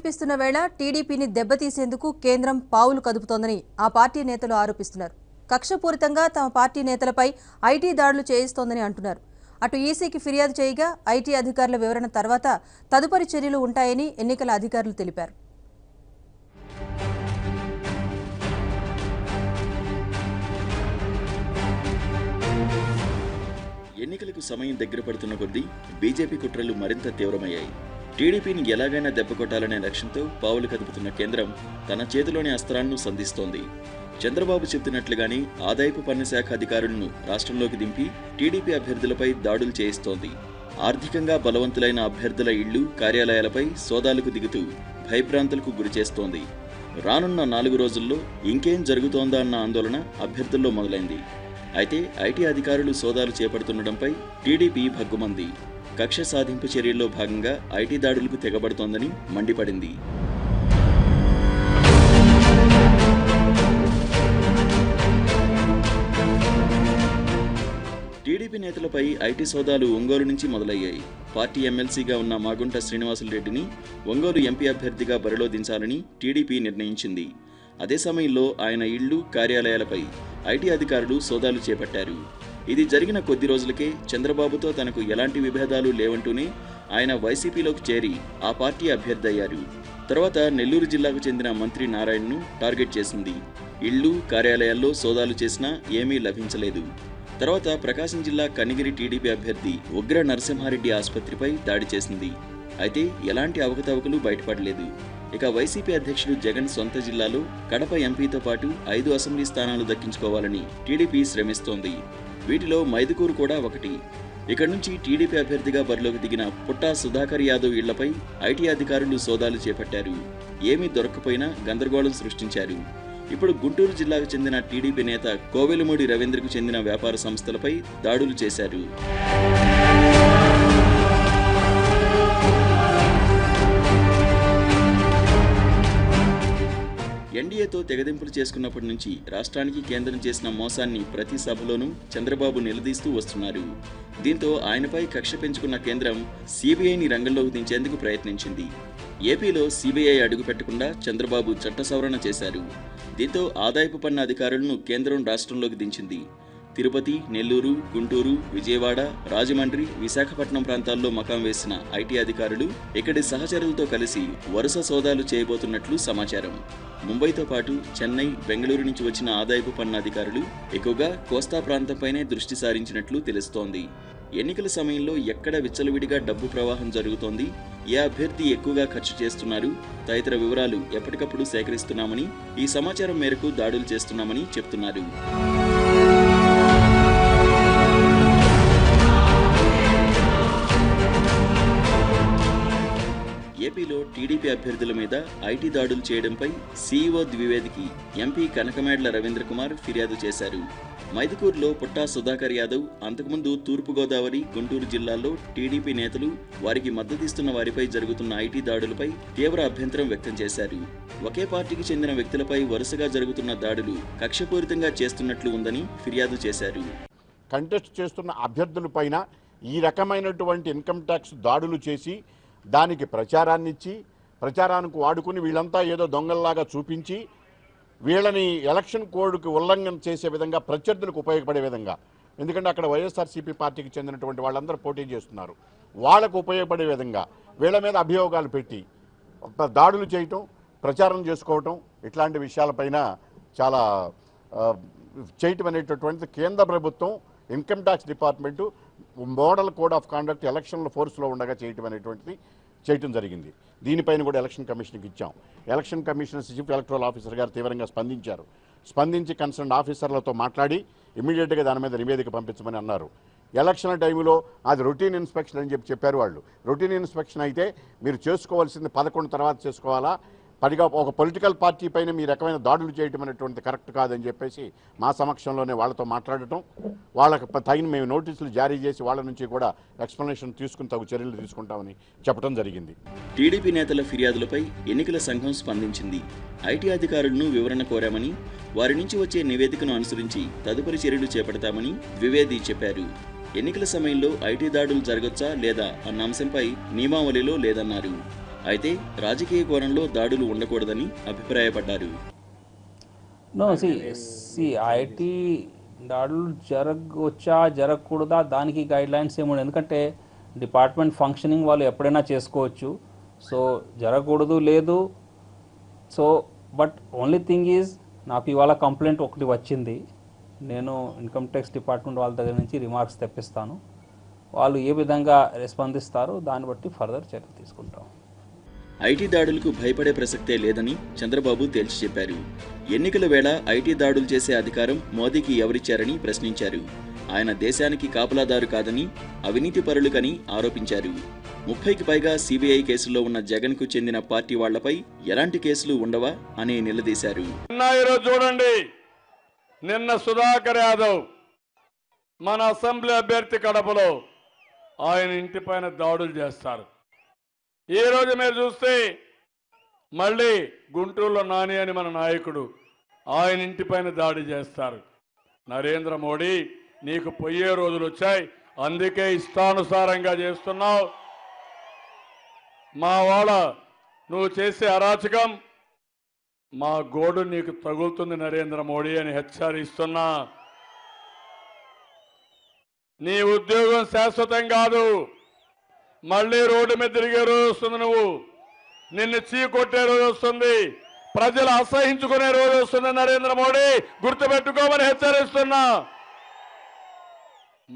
ఇస్తున్న వేళ టీడీపీని దెబ్బతీసేందుకు కేంద్రం పావులు కదుపుతోందని ఆ పార్టీ నేతలు ఆరోపిస్తున్నారు. కక్షపూరితంగా తమ పార్టీ నేతలపై ఐటీ దాడులు చేయిస్తోందని అంటున్నారు. అటు ఈసీకి ఫిర్యాదు చేయగా ఐటీ అధికారుల వివరణ తర్వాత తదుపరి చర్యలు ఉంటాయని ఎన్నికల అధికారులు తెలిపారు. ఎన్నికలకు సమయం దగ్గర పడుతున్న కొద్దీ బీజేపీ కుట్రలు మరింత తీవ్రమయ్యాయి. టీడీపీని ఎలాగైనా దెబ్బకొట్టాలనే లక్ష్యంతో పావులు కదుపుతున్న కేంద్రం తన చేతిలోని అస్త్రాలను సంధిస్తోంది. చంద్రబాబు చెబుతున్నట్లుగానే ఆదాయపు పన్ను శాఖ అధికారులను రాష్ట్రంలోకి దింపి టీడీపీ అభ్యర్థులపై దాడులు చేయిస్తోంది. ఆర్థికంగా బలవంతులైన అభ్యర్థుల ఇళ్లు, కార్యాలయాలపై సోదాలకు దిగుతూ భయభ్రాంతులకు గురిచేస్తోంది. రానున్న 4 రోజుల్లో ఇంకేం జరుగుతోందా అన్న ఆందోళన అభ్యర్థుల్లో మొదలైంది. అయితే ఐటీ అధికారులు సోదాలు చేపడుతుండటంపై టీడీపీ భగ్గుమంది. కక్ష సాధింపు చర్యల్లో భాగంగా ఐటీ దాడులకు తెగబడుతోందని మండిపడింది. టీడీపీ నేతలపై ఐటీ సోదాలు ఒంగోలు నుంచి మొదలయ్యాయి. పార్టీ ఎమ్మెల్సీగా ఉన్న మాగుంట శ్రీనివాసులరెడ్డిని ఒంగోలు ఎంపీ అభ్యర్థిగా బరిలో దించాలని టీడీపీ నిర్ణయించింది. అదే సమయంలో ఆయన ఇళ్లు, కార్యాలయాలపై ఐటీ అధికారులు సోదాలు చేపట్టారు. ఇది జరిగిన కొద్ది రోజులకే చంద్రబాబుతో తనకు ఎలాంటి విభేదాలు లేవంటూనే ఆయన వైసీపీలోకి చేరి ఆ పార్టీ అభ్యర్థి అయ్యారు. తర్వాత నెల్లూరు జిల్లాకు చెందిన మంత్రి నారాయణను టార్గెట్ చేసింది. ఇళ్లు, కార్యాలయాల్లో సోదాలు చేసినా ఏమీ లభించలేదు. తర్వాత ప్రకాశం జిల్లా కనిగిరి టీడీపీ అభ్యర్థి ఉగ్ర నరసింహారెడ్డి ఆసుపత్రిపై దాడి చేసింది. అయితే ఎలాంటి అవకతవకలు బయటపడలేదు. ఇక వైసీపీ అధ్యక్షుడు జగన్ సొంత జిల్లాలో కడప ఎంపీతో పాటు 5 అసెంబ్లీ స్థానాలు దక్కించుకోవాలని టీడీపీ శ్రమిస్తోంది. వీటిలో మైదుకూరు కూడా ఒకటి. ఇక్కడి నుంచి టీడీపీ అభ్యర్థిగా బరిలోకి దిగిన పుట్టా సుధాకర్ యాదవ్ ఇళ్లపై ఐటీ అధికారులు సోదాలు చేపట్టారు. ఏమీ దొరక్కపోయినా గందరగోళం సృష్టించారు. ఇప్పుడు గుంటూరు జిల్లాకు చెందిన టీడీపీ నేత కోవెలమూడి రవీంద్రకు చెందిన వ్యాపార సంస్థలపై దాడులు చేశారు. ఎన్డీఏతో తెగదింపులు చేసుకున్నప్పటి నుంచి రాష్ట్రానికి కేంద్రం చేసిన మోసాన్ని ప్రతి సభలోనూ చంద్రబాబు నిలదీస్తూ వస్తున్నారు. దీంతో ఆయనపై కక్ష పెంచుకున్న కేంద్రం సీబీఐని రంగంలోకి దించేందుకు ప్రయత్నించింది. ఏపీలో సీబీఐ అడుగుపెట్టకుండా చంద్రబాబు చట్ట సవరణ చేశారు. దీంతో ఆదాయపు పన్ను అధికారులను కేంద్రం రాష్ట్రంలోకి దించింది. తిరుపతి, నెల్లూరు, గుంటూరు, విజయవాడ, రాజమండ్రి, విశాఖపట్నం ప్రాంతాల్లో మకాం వేసిన ఐటీ అధికారులు ఇక్కడి సహచరులతో కలిసి వరుస సోదాలు చేయబోతున్నట్లు సమాచారం. ముంబైతో పాటు చెన్నై, బెంగళూరు నుంచి వచ్చిన ఆదాయపు పన్ను అధికారులు ఎక్కువగా కోస్తా ప్రాంతంపైనే దృష్టి సారించినట్లు తెలుస్తోంది. ఎన్నికల సమయంలో ఎక్కడ విచ్చలవిడిగా డబ్బు ప్రవాహం జరుగుతోంది, ఏ అభ్యర్థి ఎక్కువగా ఖర్చు చేస్తున్నారు తదితర వివరాలు ఎప్పటికప్పుడు సేకరిస్తున్నామని, ఈ సమాచారం మేరకు దాడులు చేస్తున్నామని చెప్తున్నారు. ఏపీలో టీడీపీ అభ్యర్థుల మీద ఐటీ దాడులు చేయడంపై సీఈఓ ద్వివేదికి ఎంపీ కనకమేడ్ల రవీంద్రకుమార్ ఫిర్యాదు చేశారు. మైదుకూరులో పుట్టా సుధాకర్ యాదవ్ అంతకుముందు తూర్పుగోదావరి, గుంటూరు జిల్లాల్లో టీడీపీ నేతలు, వారికి మద్దతిస్తున్న వారిపై జరుగుతున్న ఐటీ దాడులపై తీవ్ర అభ్యంతరం వ్యక్తం చేశారు. ఒకే పార్టీకి చెందిన వ్యక్తులపై వరుసగా జరుగుతున్న దాడులు కక్షపూరితంగా చేస్తున్నట్లు ఉందని ఫిర్యాదు చేశారు. కంటెస్ట్ చేస్తున్న అభ్యర్థులపైన ఈ రకమైనటువంటి ఇన్కమ్ ట్యాక్స్ దాడులు చేసి దానికి ప్రచారాన్నిచ్చి ప్రచారానికి వాడుకుని వీళ్ళంతా ఏదో దొంగల్లాగా చూపించి వీళ్ళని ఎలక్షన్ కోడ్కి ఉల్లంఘన చేసే విధంగా ప్రత్యర్థులకు ఉపయోగపడే విధంగా, ఎందుకంటే అక్కడ వైఎస్ఆర్సీపీ పార్టీకి చెందినటువంటి వాళ్ళందరూ పోటీ చేస్తున్నారు, వాళ్లకు ఉపయోగపడే విధంగా వీళ్ళ మీద అభియోగాలు పెట్టి దాడులు చేయటం, ప్రచారం చేసుకోవటం, ఇట్లాంటి విషయాలపైన చాలా చేయటం అనేటటువంటిది కేంద్ర ప్రభుత్వం income tax department model code of conduct ఎలక్షన్ల ఫోర్స్లో ఉండగా చేయటం జరిగింది. దీనిపైన కూడా ఎలక్షన్ కమిషన్కి ఇచ్చాం. Election commissioner chief electoral officer గారు తీవ్రంగా స్పందించారు. స్పందించి కన్సర్న్ ఆఫీసర్లతో మాట్లాడి ఇమీడియట్గా దాని మీద నివేదిక పంపించమని అన్నారు. ఎలక్షన్ టైంలో అది రొటీన్ ఇన్స్పెక్షన్ అని చెప్పారు వాళ్ళు. రొటీన్ ఇన్స్పెక్షన్ అయితే మీరు చేసుకోవాల్సింది 11 తర్వాత చేసుకోవాలా, పడిగా ఒక పొలిటికల్ పార్టీ పైన మీ రకమైన దాడులు చేయటం అనేటువంటి కరెక్ట్ కాదని చెప్పేసి మా సమక్షంలోనే వాళ్ళతో మాట్లాడటం, వాళ్ళకి తగిన మేము నోటీసులు జారీ చేసి వాళ్ళ నుంచి కూడా ఎక్స్ప్లెనేషన్ తీసుకుని తగు చర్యలు తీసుకుంటామని చెప్పడం జరిగింది. టీడీపీ నేతల ఫిర్యాదులపై ఎన్నికల సంఘం స్పందించింది. ఐటీ అధికారులను వివరణ కోరామని, వారి నుంచి వచ్చే నివేదికను అనుసరించి తదుపరి చర్యలు చేపడతామని ద్వివేది చెప్పారు. ఎన్నికల సమయంలో ఐటీ దాడులు జరగొచ్చా లేదా అన్న అంశంపై నియమావళిలో లేదన్నారు. అయితే రాజకీయ కోణంలో దాడులు ఉండకూడదని అభిప్రాయపడ్డారు. ఐటీ దాడులు జరగకూడదా దానికి గైడ్ లైన్స్ ఏముండదు. ఎందుకంటే డిపార్ట్మెంట్ ఫంక్షనింగ్ వాళ్ళు ఎప్పుడైనా చేసుకోవచ్చు. సో జరగకూడదు లేదు. So but only thing is నాకు ఇవాళ కంప్లైంట్ ఒకటి వచ్చింది. నేను ఇన్కమ్ ట్యాక్స్ డిపార్ట్మెంట్ వాళ్ళ దగ్గర నుంచి రిమార్క్స్ తెప్పిస్తాను. వాళ్ళు ఏ విధంగా స్పందిస్తారో దాన్ని బట్టి ఫర్దర్ చర్య తీసుకుంటాం. ఐటీ దాడులకు భయపడే ప్రసక్తే లేదని చంద్రబాబు తేల్చి చెప్పారు. ఎన్నికల వేళ ఐటీ దాడులు చేసే అధికారం మోదీకి ఎవరిచ్చారని ప్రశ్నించారు. ఆయన దేశానికి కాపలాదారు కాదని, అవినీతి పరులుకని ఆరోపించారు. 30కి పైగా సిబిఐ కేసుల్లో ఉన్న జగన్కు చెందిన పార్టీ వాళ్లపై ఎలాంటి కేసులు ఉండవా అని నిలదీశారు. చూడండి, నిన్న సుధాకర్ యాదవ్ మన అసెంబ్లీ అభ్యర్థి కడపలో ఆయన ఇంటిపైన దాడులు చేస్తారు. ఈ రోజు మీరు చూస్తే మళ్ళీ గుంటూరులో నాని అని మన నాయకుడు ఆయన ఇంటిపైన దాడి చేస్తారు. నరేంద్ర మోడీ నీకు పోయే రోజులు వచ్చాయి, అందుకే ఇష్టానుసారంగా చేస్తున్నావు. మా వాళ్ళ నువ్వు చేసే అరాచకం మా గోడు నీకు తగులుతుంది నరేంద్ర మోడీ అని హెచ్చరిస్తున్నా. నీ ఉద్యోగం శాశ్వతం కాదు, మళ్ళీ రోడ్డు మీద తిరిగే రోజు వస్తుంది. నువ్వు నిన్ను చీకొట్టే రోజు వస్తుంది, ప్రజలు అసహించుకునే రోజు వస్తుంది. నరేంద్ర మోడీ గుర్తుపెట్టుకోమని హెచ్చరిస్తున్నా.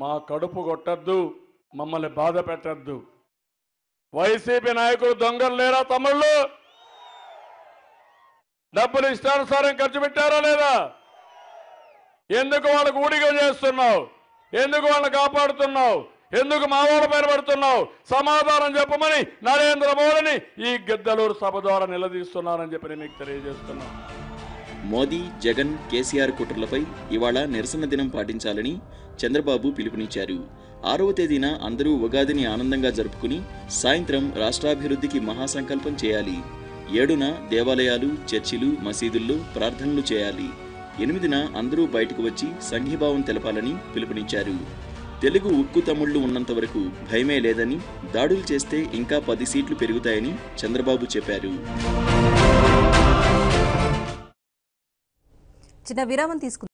మా కడుపు కొట్టద్దు, మమ్మల్ని బాధ పెట్టద్దు. వైసీపీ నాయకులు దొంగలు లేరా తమ్ముళ్ళు? డబ్బులు ఇష్టానుసారం ఖర్చు పెట్టారా లేదా? ఎందుకు వాళ్ళకు ఊడిగం చేస్తున్నావు? ఎందుకు వాళ్ళని కాపాడుతున్నావు? ఎందుకు మా వాళ్ళ పైన పడుతున్నావు? సమాధానం చెప్పమని నరేంద్ర మోడీని ఈ గిద్దలూరు సభ ద్వారా నిలదీస్తున్నారని చెప్పి మీకు తెలియజేస్తున్నా. మోదీ, జగన్, కేసీఆర్ కుట్రలపై ఇవాళ నిరసన దినం పాటించాలని చంద్రబాబు పిలుపునిచ్చారు. 6వ తేదీన అందరూ ఉగాదిని ఆనందంగా జరుపుకుని సాయంత్రం రాష్ట్రాభివృద్ధికి మహాసంకల్పం చేయాలి. 7న దేవాలయాలు, చర్చిలు, మసీదుల్లో ప్రార్థనలు చేయాలి. 8న అందరూ బయటకు వచ్చి సంఘీభావం తెలపాలని పిలుపునిచ్చారు. తెలుగు ఉక్కు తమ్ముళ్లు ఉన్నంత వరకు భయమే లేదని, దాడులు చేస్తే ఇంకా 10 సీట్లు పెరుగుతాయని చంద్రబాబు చెప్పారు. చిన్న విరామం తీసుకుందాం.